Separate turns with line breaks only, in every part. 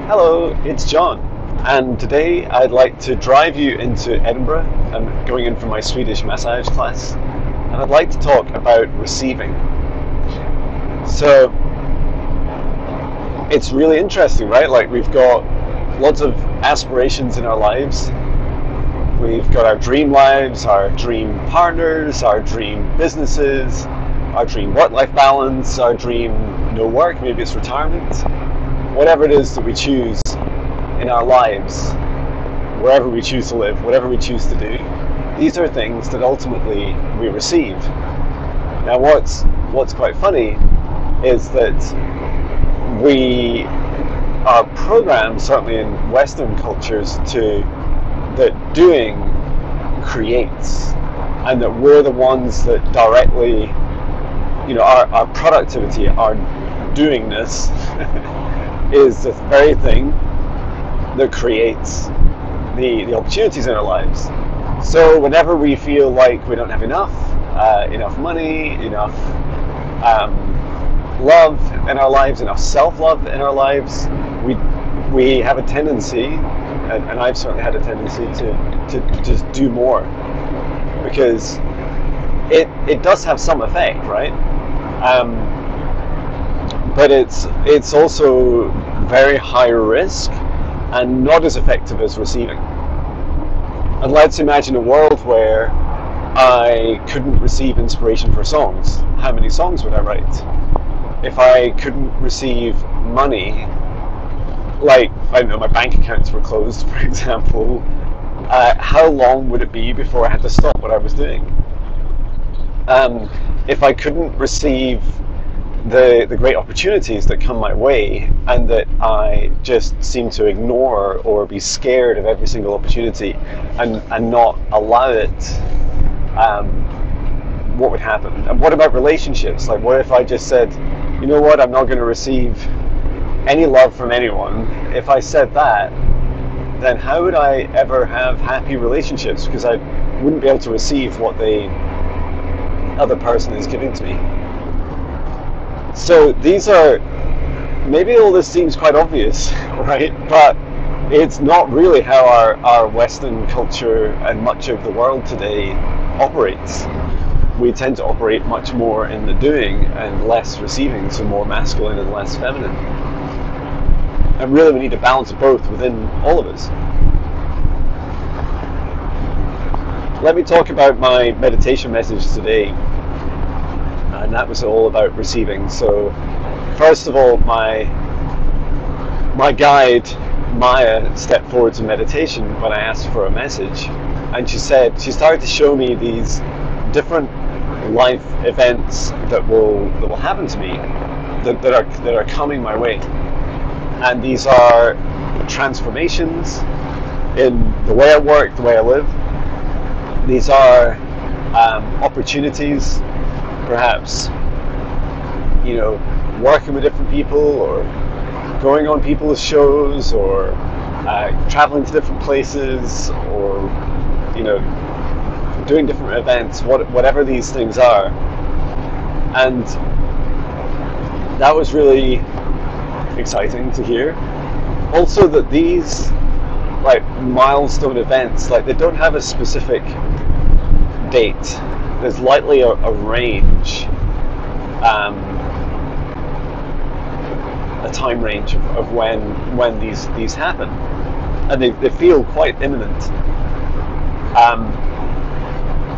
Hello, it's John, and today I'd like to drive you into Edinburgh. I'm going in for my Swedish massage class, and I'd like to talk about receiving. So, it's really interesting, right? Like, we've got lots of aspirations in our lives. We've got our dream lives, our dream partners, our dream businesses, our dream work-life balance, our dream no work, maybe it's retirement. Whatever it is that we choose in our lives, wherever we choose to live, whatever we choose to do, these are things that ultimately we receive. Now, what's quite funny is that we are programmed, certainly in Western cultures, that doing creates, and that we're the ones that directly, our productivity, our doingness is the very thing that creates the opportunities in our lives. So whenever we feel like we don't have enough money, enough love in our lives, enough self-love in our lives, we have a tendency, and I've certainly had a tendency to just do more, because it does have some effect, right? But it's also very high risk and not as effective as receiving. And let's imagine a world where I couldn't receive inspiration for songs. How many songs would I write? If I couldn't receive money, like, I don't know, my bank accounts were closed, for example, how long would it be before I had to stop what I was doing? If I couldn't receive the great opportunities that come my way, and that I just seem to ignore or be scared of every single opportunity and not allow it, what would happen? And what about relationships? Like, what if I just said, you know what, I'm not going to receive any love from anyone? If I said that, then how would I ever have happy relationships? Because I wouldn't be able to receive what the other person is giving to me. So these are, maybe all this seems quite obvious, right? But it's not really how our Western culture and much of the world today operates. We tend to operate much more in the doing and less receiving, so more masculine and less feminine. And really we need a balance of both within all of us. Let me talk about my meditation message today. And that was all about receiving. So first of all, my guide Maya stepped forward to meditation when I asked for a message, and she started to show me these different life events that will happen to me, that are coming my way, and these are transformations in the way I work, the way I live. These are opportunities, perhaps, working with different people, or going on people's shows, or traveling to different places, or doing different events, whatever these things are. And that was really exciting to hear. Also, that these milestone events, they don't have a specific date. There's likely a range, a time range of when these happen, and they feel quite imminent,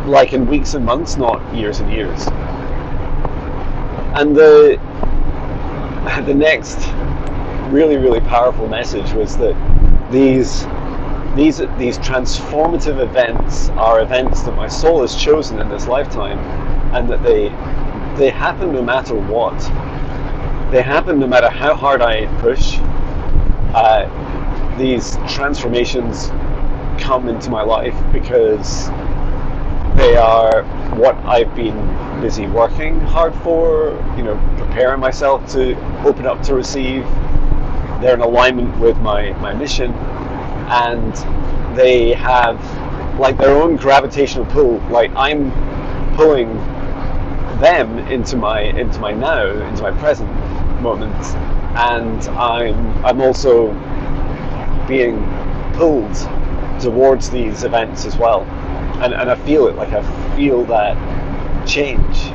like in weeks and months, not years and years. And the next really, really powerful message was that these transformative events are events that my soul has chosen in this lifetime, and that they happen no matter what. They happen no matter how hard I push. These transformations come into my life because they are what I've been busy working hard for, preparing myself to open up to receive. They're in alignment with my mission, and they have their own gravitational pull. Like, I'm pulling them into my now, into my present moment, and I'm also being pulled towards these events as well, and I feel it. Like I feel that change.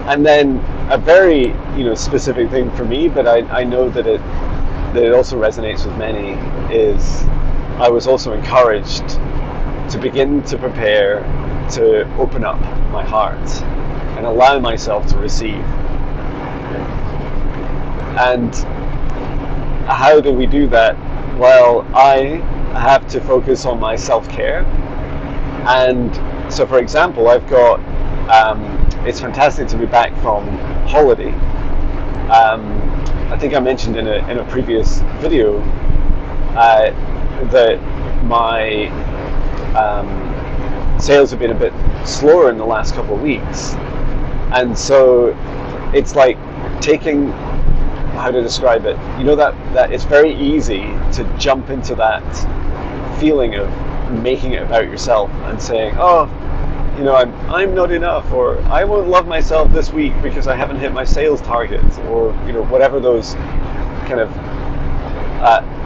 And then a very specific thing for me, but I know that it also resonates with many, is I was also encouraged to begin to prepare to open up my heart and allow myself to receive. And how do we do that? Well, I have to focus on my self-care. And so, for example, I've got it's fantastic to be back from holiday. I think I mentioned in a previous video that my sales have been a bit slower in the last couple of weeks, and so it's like taking, how to describe it, that it's very easy to jump into that feeling of making it about yourself and saying, oh, I'm not enough, or I won't love myself this week because I haven't hit my sales targets, or whatever those kind of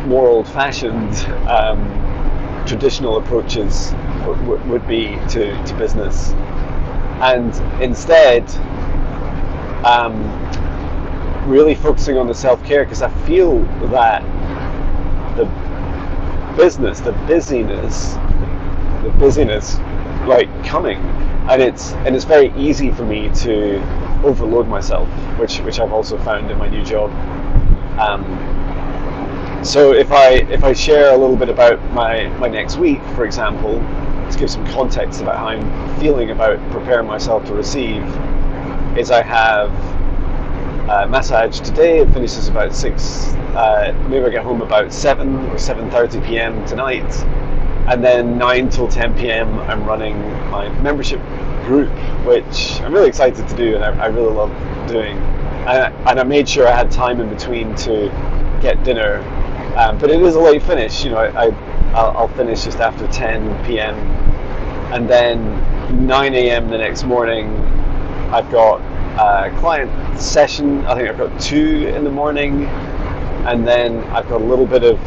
more old-fashioned traditional approaches would be to business. And instead, really focusing on the self-care, because I feel that the busyness like coming, and it's very easy for me to overload myself, which I've also found in my new job. So if I share a little bit about my next week, for example, to give some context about how I'm feeling about preparing myself to receive, is I have massage today. It finishes about 6. Maybe I get home about 7 or 7:30 p.m. tonight, and then 9 till 10 p.m. I'm running my membership group, which I'm really excited to do, and I really love doing. And I made sure I had time in between to get dinner, but it is a late finish. I'll finish just after 10 p.m. and then 9 a.m. the next morning I've got a client session. I think I've got 2 in the morning, and then I've got a little bit of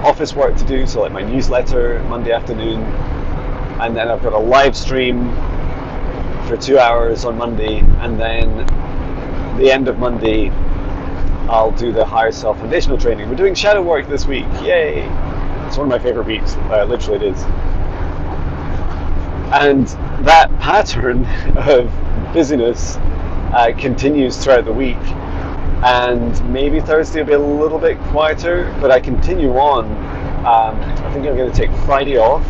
office work to do, so like my newsletter Monday afternoon, and then I've got a live stream for 2 hours on Monday, and then the end of Monday I'll do the Higher Self Foundational Training. We're doing shadow work this week, yay! It's one of my favorite weeks, literally it is. And that pattern of busyness continues throughout the week, and maybe Thursday will be a little bit quieter, but I continue on. I think I'm going to take Friday off,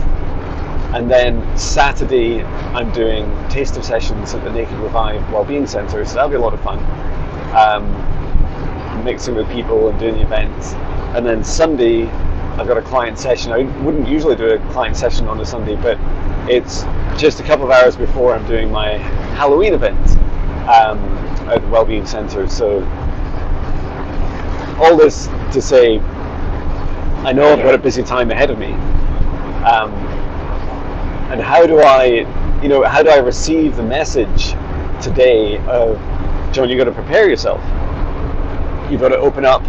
and then Saturday I'm doing taster sessions at the Naked Revive Wellbeing Centre, so that'll be a lot of fun, mixing with people and doing the events. And then Sunday I've got a client session. I wouldn't usually do a client session on a Sunday, but it's just a couple of hours before I'm doing my Halloween event at the Wellbeing Centre. So all this to say, I know I've got a busy time ahead of me, and how do I receive the message today of, John, you've got to prepare yourself. You've got to open up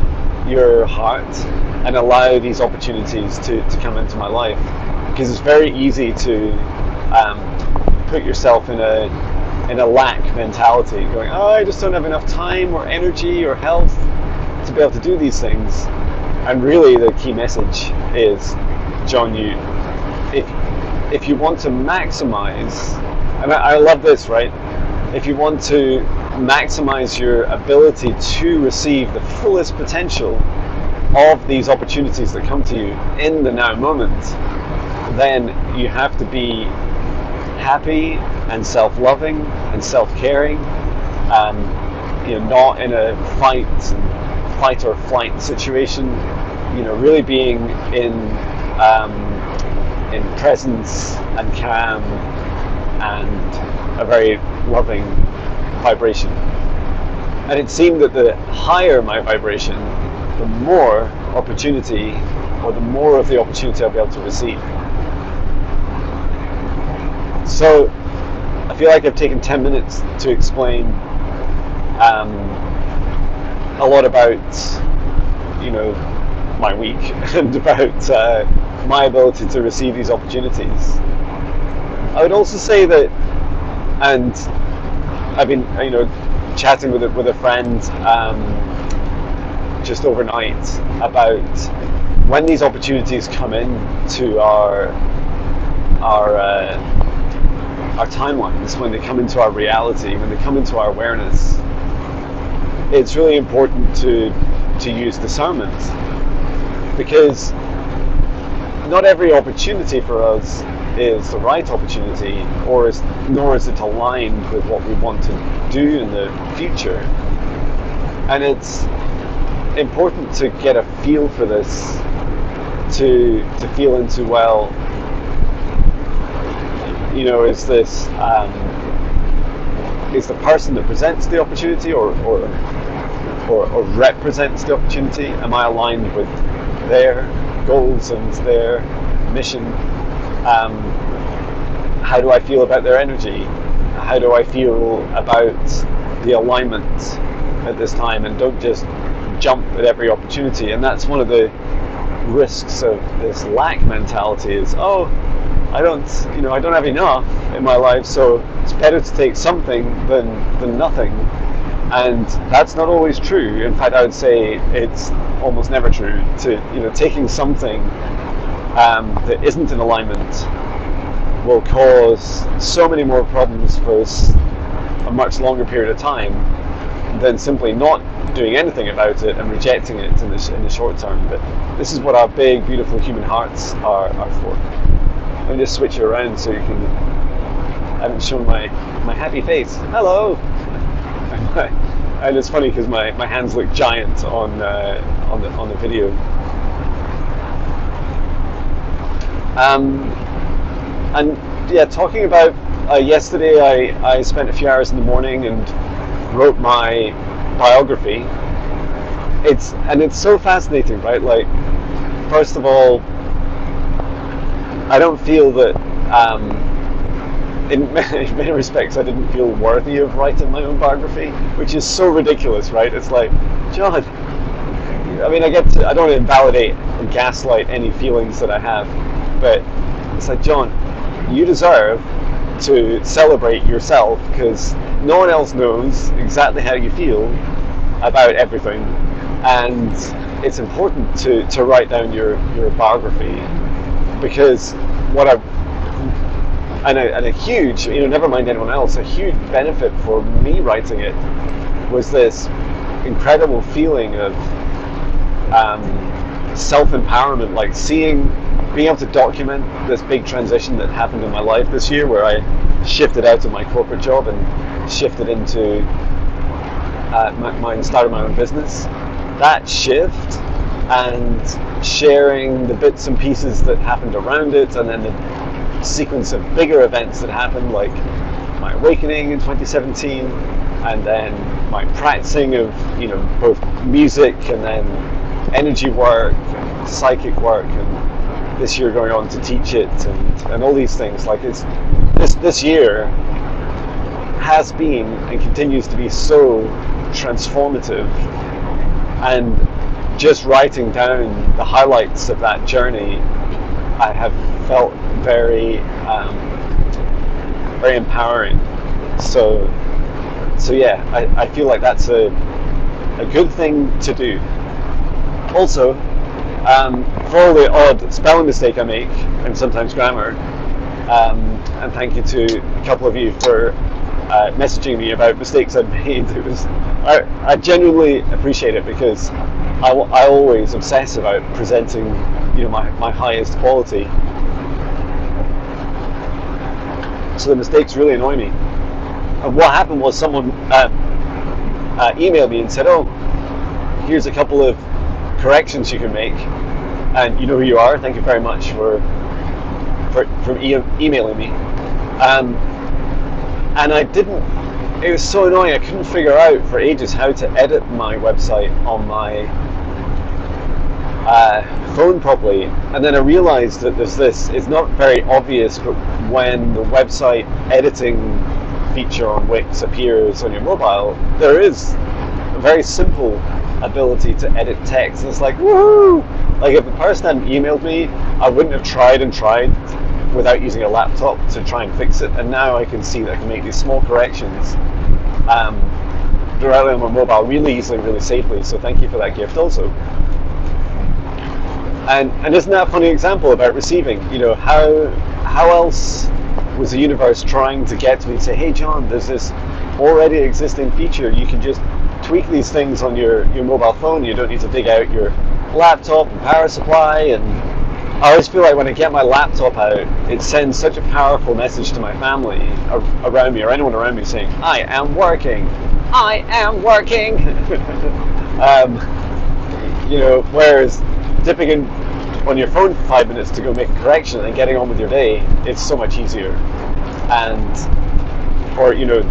your heart and allow these opportunities to come into my life, because it's very easy to put yourself in a lack mentality, going, oh, I just don't have enough time or energy or health to be able to do these things. And really the key message is, John, if you want to maximize, and I love this, right? If you want to maximize your ability to receive the fullest potential of these opportunities that come to you in the now moment, then you have to be happy and self-loving and self-caring, not in a fight or flight situation, really being in presence and calm and a very loving vibration. And it seemed that the higher my vibration, the more opportunity, or the more of the opportunity I'll be able to receive. So I feel like I've taken 10 minutes to explain a lot about, my week and about my ability to receive these opportunities. I would also say that, and I've been, chatting with a friend just overnight about when these opportunities come in to our timelines, when they come into our reality, when they come into our awareness. It's really important to use discernment, because not every opportunity for us is the right opportunity, nor is it aligned with what we want to do in the future. And it's important to get a feel for this, to feel into, well, is this is the person that presents the opportunity or represents the opportunity, am I aligned with their goals and their mission? How do I feel about their energy? How do I feel about the alignment at this time? And don't just jump at every opportunity. And that's one of the risks of this lack mentality is, I don't have enough in my life, so it's better to take something than nothing. And that's not always true. In fact, I would say it's almost never true. Taking something that isn't in alignment will cause so many more problems for a much longer period of time than simply not doing anything about it and rejecting it in the short term. But this is what our big, beautiful human hearts are for. Let me just switch you around so you can. I haven't shown my happy face. Hello. And it's funny because my hands look giant on the video. And yeah, talking about yesterday, I spent a few hours in the morning and wrote my biography. It's so fascinating, right? Like, first of all, I don't feel that in many respects I didn't feel worthy of writing my own biography, which is so ridiculous, right? It's like, John, I mean, I don't want to invalidate and gaslight any feelings that I have, but it's like, John, you deserve to celebrate yourself, because no one else knows exactly how you feel about everything, and it's important to write down your biography, because a huge, never mind anyone else, a huge benefit for me writing it was this incredible feeling of self-empowerment, like being able to document this big transition that happened in my life this year, where I shifted out of my corporate job and shifted into started my own business. That shift and sharing the bits and pieces that happened around it, and then the sequence of bigger events that happened, like my awakening in 2017, and then my practicing of both music and then energy work and psychic work, and this year going on to teach it and all these things. Like, it's this year has been and continues to be so transformative, and just writing down the highlights of that journey, I have felt very very empowering. So yeah, I feel like that's a good thing to do. Also, for all the odd spelling mistake I make, and sometimes grammar, and thank you to a couple of you for messaging me about mistakes I've made. I genuinely appreciate it, because I always obsess about presenting my highest quality. So the mistakes really annoy me. And what happened was someone emailed me and said, here's a couple of corrections you can make, and you know who you are. Thank you very much for emailing me. And I didn't. It was so annoying. I couldn't figure out for ages how to edit my website on my phone properly. And then I realised that there's this. It's not very obvious, but when the website editing feature on Wix appears on your mobile, there is a very simple ability to edit text. And it's like, woohoo! Like if the person hadn't emailed me, I wouldn't have tried without using a laptop to try and fix it. And now I can see that I can make these small corrections directly on my mobile really easily, really safely. So thank you for that gift also. And isn't that a funny example about receiving? You know, how else was the universe trying to get to me and say, hey John, there's this already existing feature. You can just tweak these things on your mobile phone. You don't need to dig out your laptop and power supply. And I always feel like when I get my laptop out, it sends such a powerful message to my family around me, or anyone around me, saying, I am working. I am working. You know, whereas dipping in on your phone for 5 minutes to go make a correction and getting on with your day, it's so much easier. Or you know,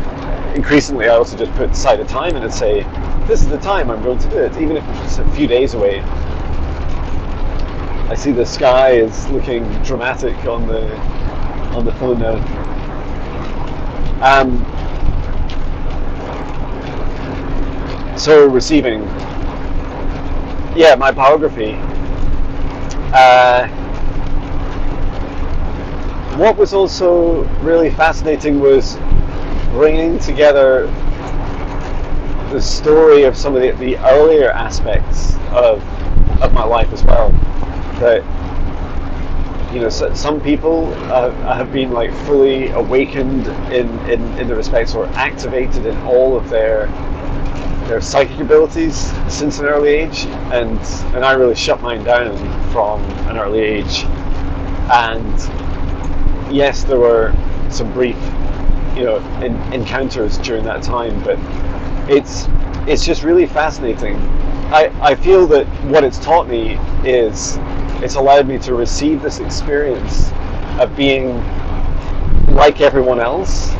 increasingly I also just put aside a time and say, this is the time I'm going to do it, even if it's a few days away. I see the sky is looking dramatic on the phone now. So receiving, yeah, my biography. What was also really fascinating was bringing together the story of some of the earlier aspects of my life as well. That, you know, some people have been like fully awakened in the respects, or activated in all of their psychic abilities since an early age, and I really shut mine down from an early age. And yes, there were some brief, you know, encounters during that time, but it's just really fascinating. I feel that what it's taught me is it's allowed me to receive this experience of being like everyone else,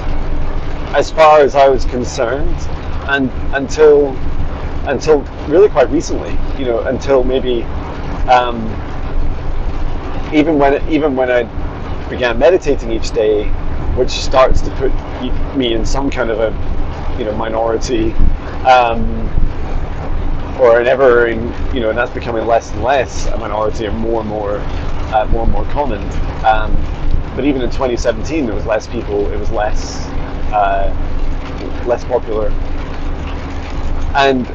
as far as I was concerned, and until really quite recently, you know, until maybe even when I began meditating each day, which starts to put me in some kind of a, you know, minority, or an ever, you know, and that's becoming less and less a minority, and more and more common. But even in 2017, there was less people. It was less popular, and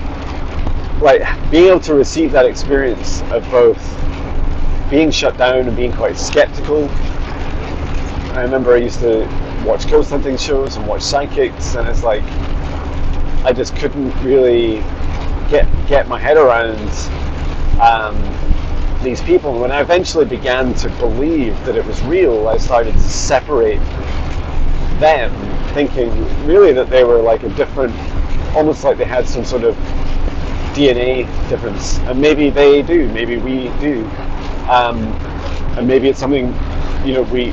like being able to receive that experience of both being shut down and being quite skeptical. I remember I used to watch ghost hunting shows and watch psychics, and it's like I just couldn't really get my head around these people. And when I eventually began to believe that it was real, I started to separate them, thinking really that they were like a different, almost like they had some sort of DNA difference. And maybe they do, maybe we do, and maybe it's something, you know, we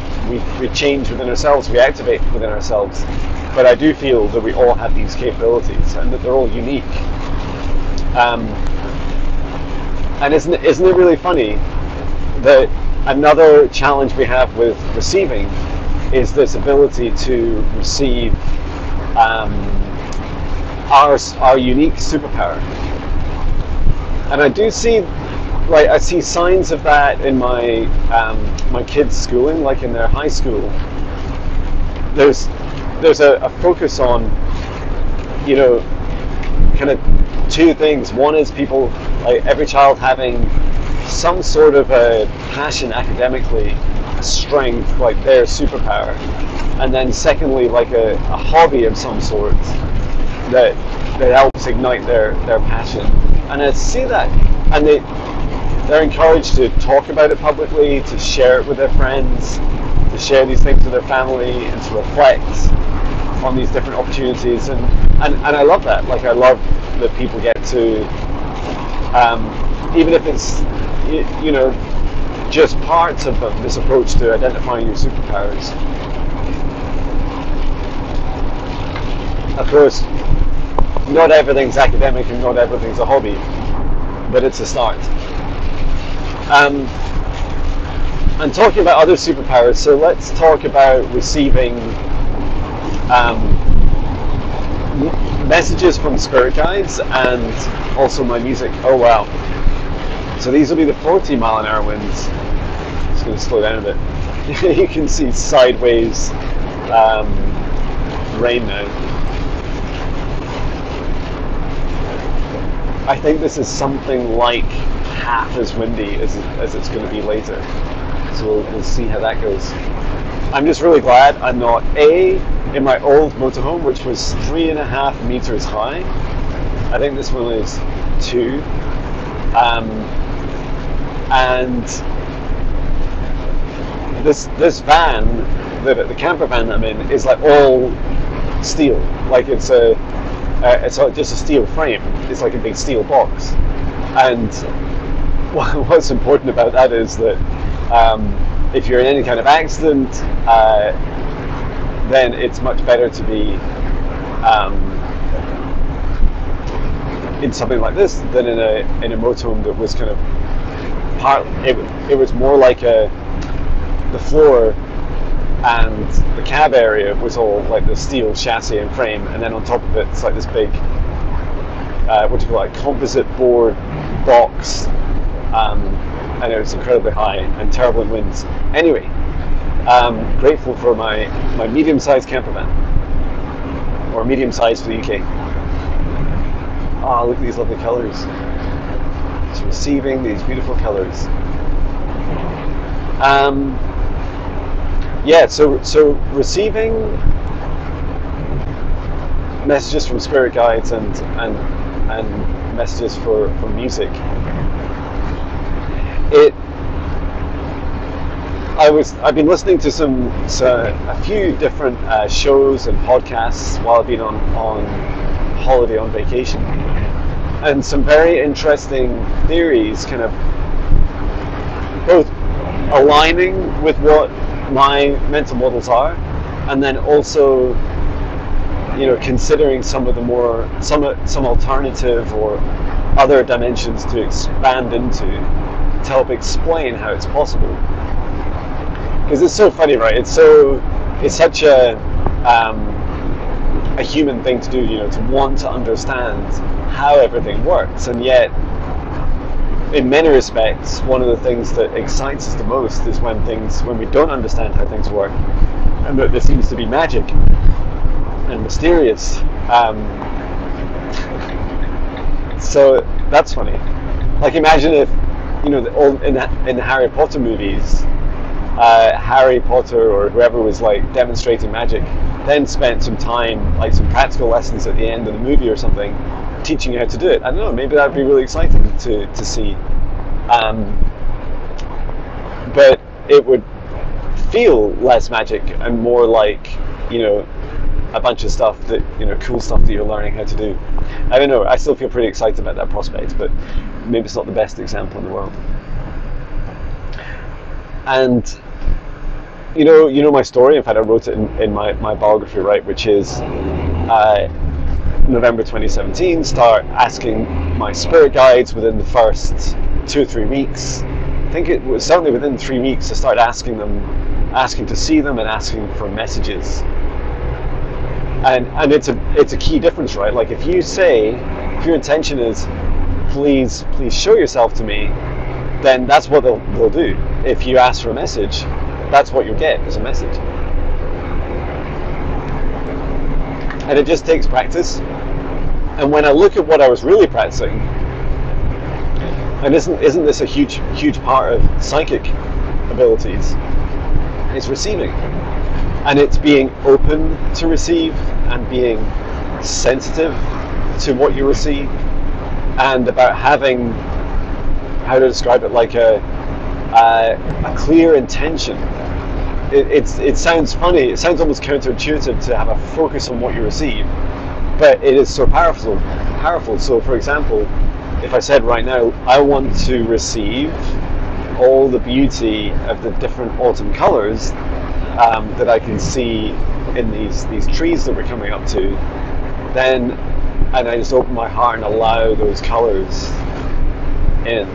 change within ourselves, we activate within ourselves. But I do feel that we all have these capabilities, and that they're all unique. And isn't it really funny that another challenge we have with receiving is this ability to receive our unique superpower. And I do see, like, I see signs of that in my my kids' schooling, like in their high school. There's a focus on, you know, kind of two things. One is people, like every child having some sort of a passion academically, a strength, like their superpower. And then secondly, like a hobby of some sort that helps ignite their passion. And I see that, and they're encouraged to talk about it publicly, to share it with their friends, to share these things with their family, and to reflect on these different opportunities. And I love that. Like, I love that people get to, even if it's, you know, just parts of them, this approach to identifying your superpowers. Of course, not everything's academic and not everything's a hobby, but it's a start. And talking about other superpowers, so let's talk about receiving messages from spirit guides and also my music. Oh wow. So these will be the 40-mile-an-hour winds. Just going to slow down a bit. You can see sideways rain now. I think this is something like half as windy as it's going to be later. So we'll see how that goes. I'm just really glad I'm not in my old motorhome, which was 3.5 meters high. I think this one is 2. And this van, the camper van that I'm in, is like all steel. Like it's just a steel frame. It's like a big steel box. And what's important about that is that if you're in any kind of accident, then it's much better to be in something like this than in a motorhome that was kind of it was more like the floor and the cab area was all like the steel chassis and frame, and then on top of it it's like this big what do you call it, composite board box, and it was incredibly high and terrible in winds. Anyway, grateful for my medium-sized camper van, or medium-sized for the UK. Oh, look at these lovely colours. It's receiving these beautiful colours. Yeah, so receiving messages from spirit guides and messages for music. I've been listening to a few different shows and podcasts while I've been on holiday, on vacation, and some very interesting theories, kind of both aligning with what my mental models are, and then also, considering some alternative or other dimensions to expand into, to help explain how it's possible. Because it's so funny, right? It's such a human thing to do, to want to understand how everything works, and yet, in many respects, one of the things that excites us the most is when we don't understand how things work, and that there seems to be magic and mysterious. So that's funny. Like, imagine if, in the Harry Potter movies, Harry Potter or whoever was like demonstrating magic, then spent some time, like some practical lessons at the end of the movie or something, teaching you how to do it. I don't know, maybe that'd be really exciting to see. But it would feel less magic and more like, a bunch of stuff that, cool stuff that you're learning how to do. I don't know, I still feel pretty excited about that prospect, but maybe it's not the best example in the world. And you know my story. In fact, I wrote it in my biography, right, which is November 2017, start asking my spirit guides within the first 2 or 3 weeks. I think it was certainly within 3 weeks I started asking to see them and asking for messages. And it's a key difference, right? Like if your intention is please show yourself to me, then that's what they'll do. If you ask for a message, that's what you'll get, is a message. And it just takes practice. And when I look at what I was really practicing, and isn't this a huge part of psychic abilities? It's receiving. And it's being open to receive and being sensitive to what you receive, and about having, how to describe it, like a clear intention. It sounds funny, it sounds almost counterintuitive to have a focus on what you receive, but it is so powerful. So for example, if I said right now, I want to receive all the beauty of the different autumn colours that I can see in these trees that we're coming up to, then, and I just open my heart and allow those colours in,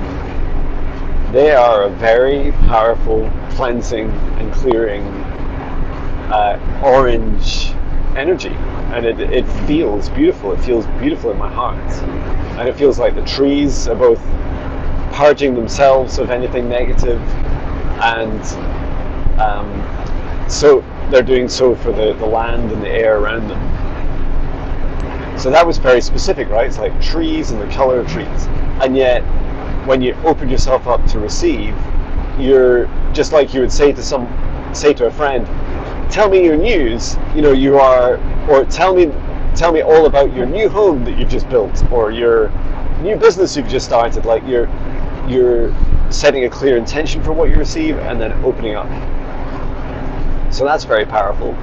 they are a very powerful cleansing and clearing orange energy, and it feels beautiful. It feels beautiful in my heart. and it feels like the trees are both purging themselves of anything negative, and so they're doing so for the land and the air around them. So that was very specific, right? It's like trees and the color of trees. And yet, when you open yourself up to receive, you're just like you would say to a friend, tell me your news, or tell me all about your new home that you've just built, or your new business you've just started. Like you're setting a clear intention for what you receive and then opening up. So that's very powerful.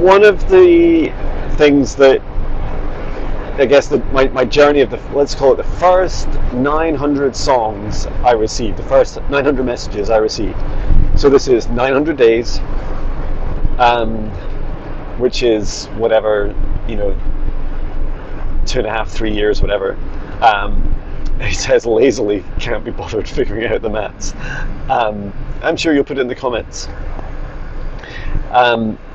One of the things that I guess my journey of let's call it the first 900 songs I received, the first 900 messages I received. So this is 900 days, which is whatever, 2.5, 3 years, whatever. He says lazily, can't be bothered figuring out the maths. I'm sure you'll put it in the comments.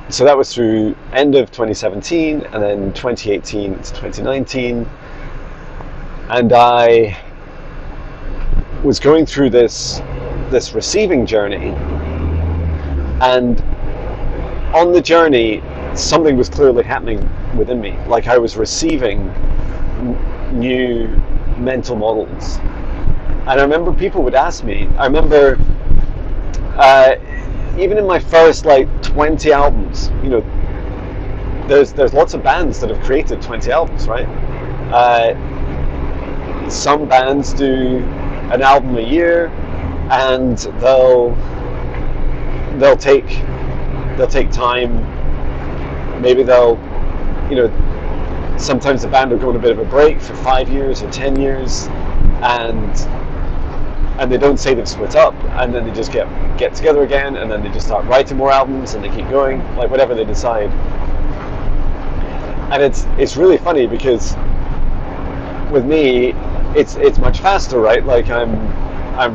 So that was through end of 2017, and then 2018 to 2019. And I was going through this receiving journey, and on the journey, something was clearly happening within me. Like I was receiving new mental models. And I remember people would ask me, even in my first 20 albums, there's lots of bands that have created 20 albums, right? Some bands do an album a year, and they'll take time. Maybe they'll, sometimes the band will go on a bit of a break for 5 years or 10 years, and they don't say they've split up, and then they just get together again, and then they just start writing more albums, and they keep going, like whatever they decide. And it's really funny because with me, it's much faster, right? Like I'm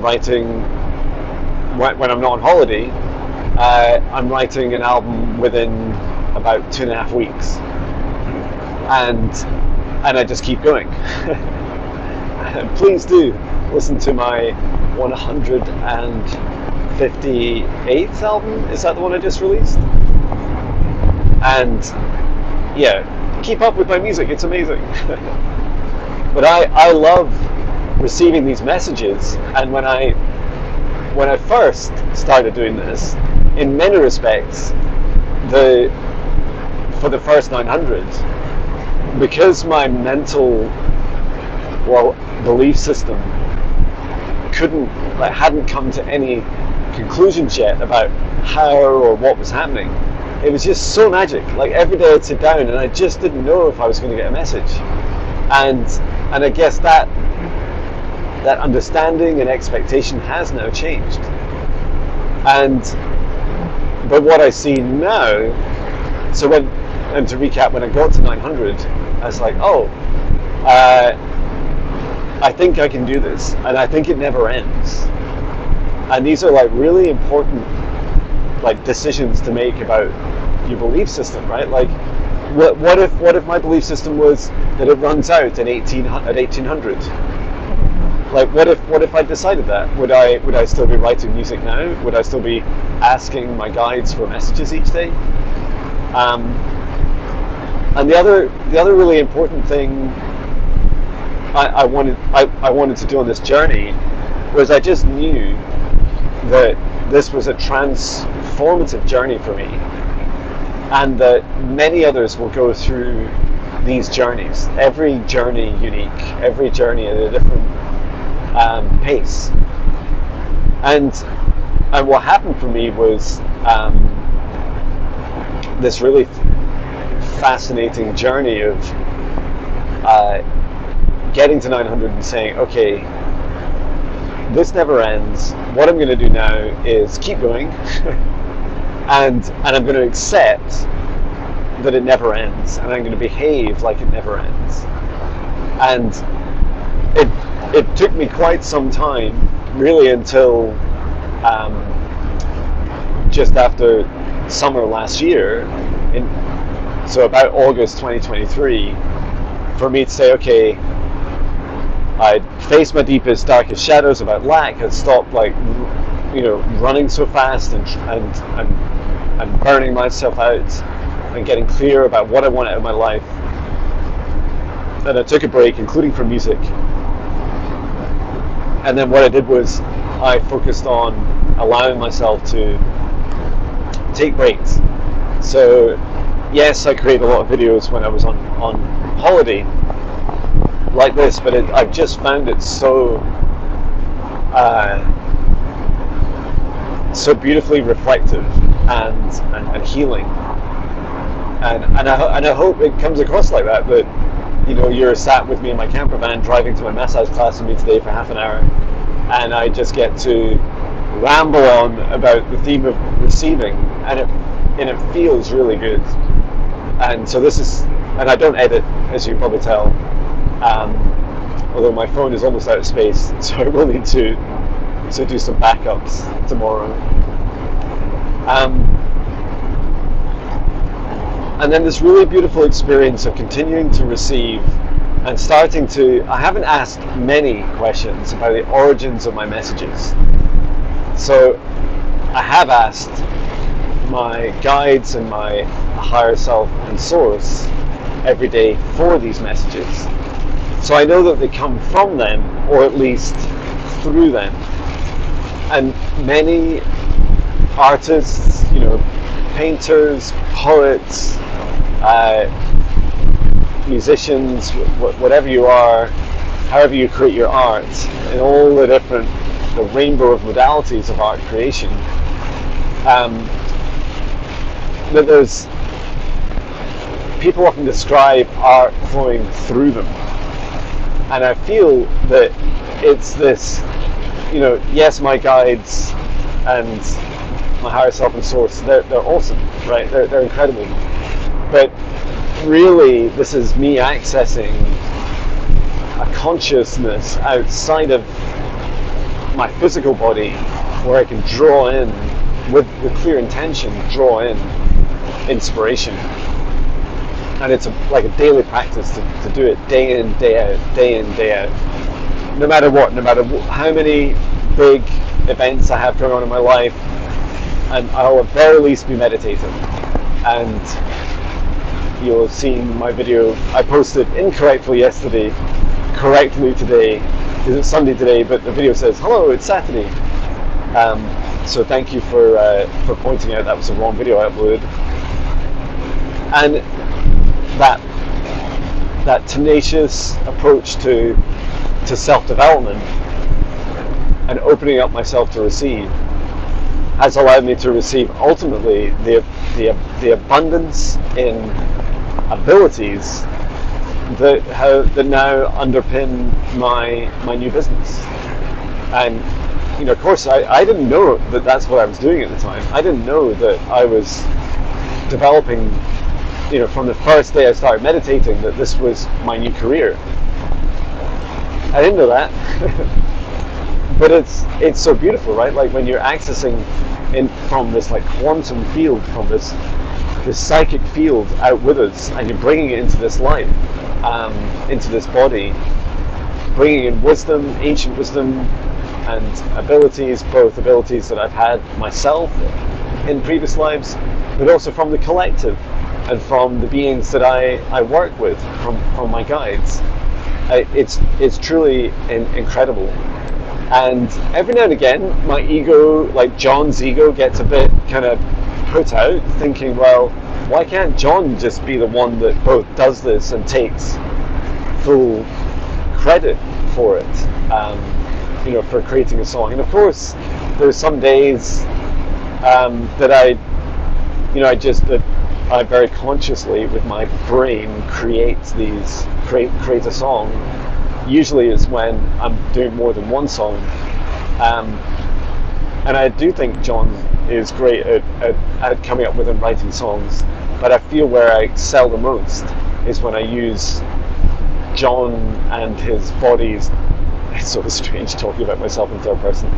writing when I'm not on holiday. I'm writing an album within about 2.5 weeks, and I just keep going. And please do listen to my 158th album. Is that the one I just released? And yeah, keep up with my music, it's amazing. But I love receiving these messages, and when I first started doing this, in many respects, for the first 900, because my mental belief system hadn't come to any conclusions yet about how or what was happening. It was just so magic. Like every day I'd sit down and I just didn't know if I was going to get a message. And I guess that understanding and expectation has now changed. But what I see now, and to recap, when I got to 900, I was like, I think I can do this, and I think it never ends. And these are really important decisions to make about your belief system, right? Like, what if my belief system was that it runs out at 1800? Like, what if I decided that? Would I still be writing music now? Would I still be asking my guides for messages each day? And the other really important thing I wanted to do on this journey was I just knew that this was a transformative journey for me, and that many others will go through these journeys. Every journey unique, every journey at a different pace. And what happened for me was this really fascinating journey of getting to 900 and saying, okay, this never ends. What I'm going to do now is keep going, and I'm going to accept that it never ends, and I'm going to behave like it never ends. And it took me quite some time, really, until just after summer last year, So about August 2023, for me to say, okay, I'd faced my deepest, darkest shadows about lack. I'd stopped, like, running so fast and burning myself out and getting clear about what I want out of my life. And I took a break, including from music. And then what I did was I focused on allowing myself to take breaks. So yes, I created a lot of videos when I was on holiday like this, but I've just found it so beautifully reflective and healing, and I hope it comes across like that you're sat with me in my camper van driving to my massage class with me today for half an hour, and I just get to ramble on about the theme of receiving, and it feels really good. And so and I don't edit, as you can probably tell, although my phone is almost out of space, so I will need to do some backups tomorrow. And then this really beautiful experience of continuing to receive and starting to, I haven't asked many questions about the origins of my messages. So I have asked my guides and my higher self and source every day for these messages. So I know that they come from them, or at least through them. And many artists, painters, poets, musicians, whatever you are, however you create your art, in all the rainbow of modalities of art creation, that there's people often describe art flowing through them, and I feel that it's this, yes, my guides and my higher self and source, they're awesome, right? They're incredible, but really this is me accessing a consciousness outside of my physical body, where I can draw in with clear intention, draw in inspiration. And it's like a daily practice to do it day in, day out, day in, day out. No matter what, how many big events I have going on in my life, and I'll at very least be meditating. And you'll have seen my video I posted incorrectly yesterday, correctly today, because it's Sunday today, but the video says, hello, it's Saturday. So thank you for pointing out that was the wrong video I uploaded. And that tenacious approach to self-development and opening up myself to receive has allowed me to receive ultimately the abundance in abilities that now underpin my new business. And of course, I didn't know that that's what I was doing at the time. I didn't know that I was developing, from the first day I started meditating, that this was my new career. I didn't know that. But it's so beautiful, right? Like when you're accessing from this like quantum field, from this psychic field out with us, and you're bringing it into this life, into this body, bringing in wisdom, ancient wisdom, and abilities, both abilities that I've had myself in previous lives, but also from the collective and from the beings that I work with, from my guides. It's truly incredible. And every now and again, my ego, like John's ego, gets a bit kind of put out, thinking, well, why can't John just be the one that both does this and takes full credit for it, for creating a song? And of course, there's some days that I very consciously, with my brain, create a song. Usually it's when I'm doing more than one song, and I do think John is great at coming up with and writing songs, but I feel where I excel the most is when I use John and his bodies. It's sort of strange talking about myself in third person,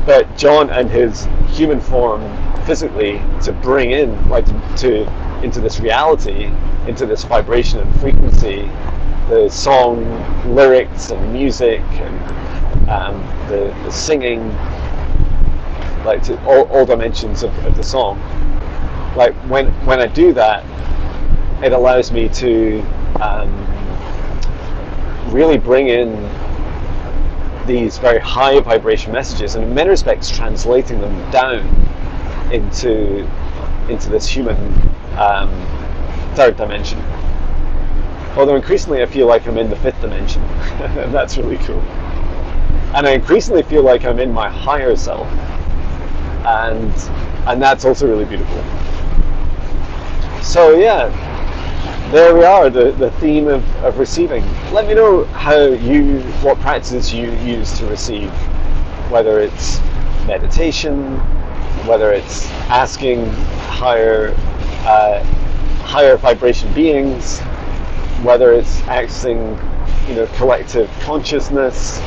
but John and his human form physically to bring in, like to into this reality, into this vibration and frequency, the song lyrics and music and the singing, like to all dimensions of the song. Like when I do that, it allows me to really bring in these very high vibration messages, and in many respects translating them down into this human third dimension. Although increasingly I feel like I'm in the fifth dimension. And that's really cool. And I increasingly feel like I'm in my higher self, and that's also really beautiful. So yeah, there we are, the theme of receiving. Let me know what practices you use to receive, whether it's meditation, whether it's asking higher vibration beings, whether it's accessing, collective consciousness,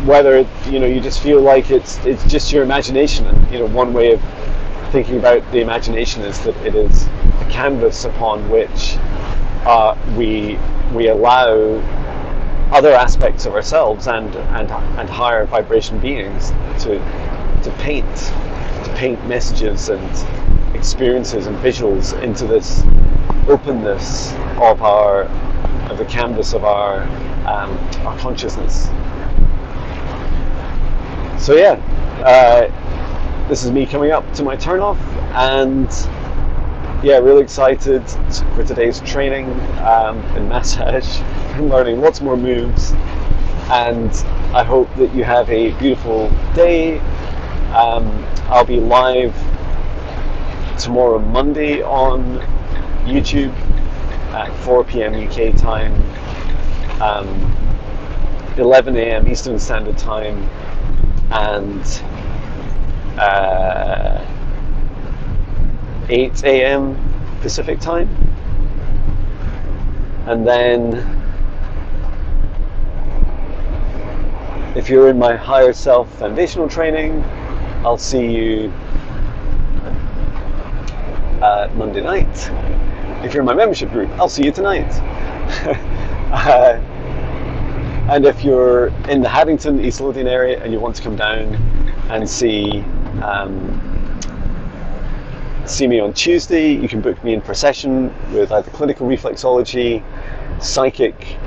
whether you just feel like it's just your imagination. And one way of thinking about the imagination is that it is a canvas upon which we allow other aspects of ourselves and higher vibration beings to paint messages and experiences and visuals into this openness of the canvas of our consciousness. So yeah, this is me coming up to my turn off, and yeah, really excited for today's training in massage and learning lots more moves, and I hope that you have a beautiful day. I'll be live tomorrow Monday on YouTube at 4 p.m. UK time, 11 a.m. Eastern Standard Time, and 8 a.m. Pacific time. And then if you're in my higher self foundational training, I'll see you Monday night. If you're in my membership group, I'll see you tonight. And if you're in the Haddington, East Lothian area and you want to come down and see me on Tuesday, you can book me in for a session with either clinical reflexology, psychic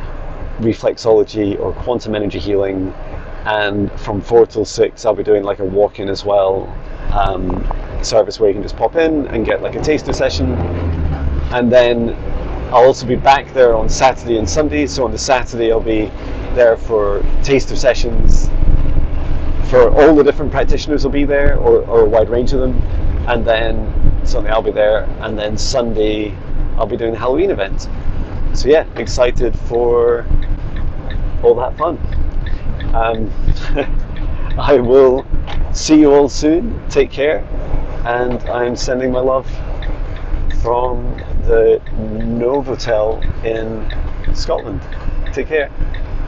reflexology, or quantum energy healing. And from 4 till 6 I'll be doing like a walk-in as well, service where you can just pop in and get like a taster session. And then I'll also be back there on Saturday and Sunday. So on the Saturday I'll be there for taster sessions for all the different practitioners will be there, or a wide range of them. And then Sunday I'll be there, and then Sunday I'll be doing the Halloween event. So yeah, excited for all that fun. I will see you all soon. Take care, and I'm sending my love from the Novotel in Scotland. Take care.